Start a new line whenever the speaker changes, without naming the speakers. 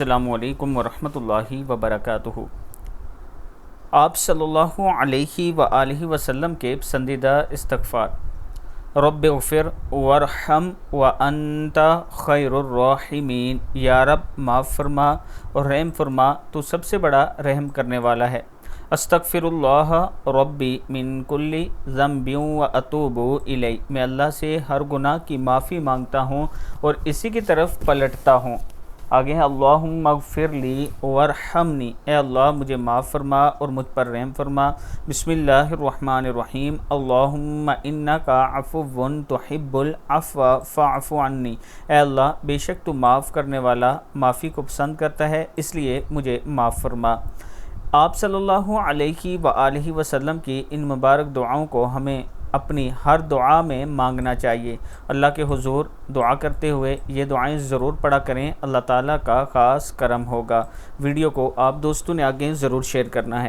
السلام علیکم ورحمۃ اللہ وبرکاتہ۔ آپ صلی اللہ علیہ وآلہ وسلم کے پسندیدہ استغفار: رب اغفر وارحم وانت خیر الراحمین، یا رب معاف فرما اور رحم فرما، تو سب سے بڑا رحم کرنے والا ہے۔ استغفر اللہ ربی من کل ذنب واتوب الیہ، میں اللہ سے ہر گناہ کی معافی مانگتا ہوں اور اسی کی طرف پلٹتا ہوں۔ آگے ہے اللہم اغفر لی وارحمنی، اے اللہ مجھے معاف فرما اور مجھ پر رحم فرما۔ بسم اللہ الرحمن الرحیم، اللہم انک عفو تحب العفو فاعف عنی، اے اللہ بے شک تو معاف کرنے والا معافی کو پسند کرتا ہے، اس لیے مجھے معاف فرما۔ آپ صلی اللہ علیہ وآلہ وسلم کی ان مبارک دعاؤں کو ہمیں اپنی ہر دعا میں مانگنا چاہیے۔ اللہ کے حضور دعا کرتے ہوئے یہ دعائیں ضرور پڑھا کریں، اللہ تعالیٰ کا خاص کرم ہوگا۔ ویڈیو کو آپ دوستوں نے آگے ضرور شیئر کرنا ہے۔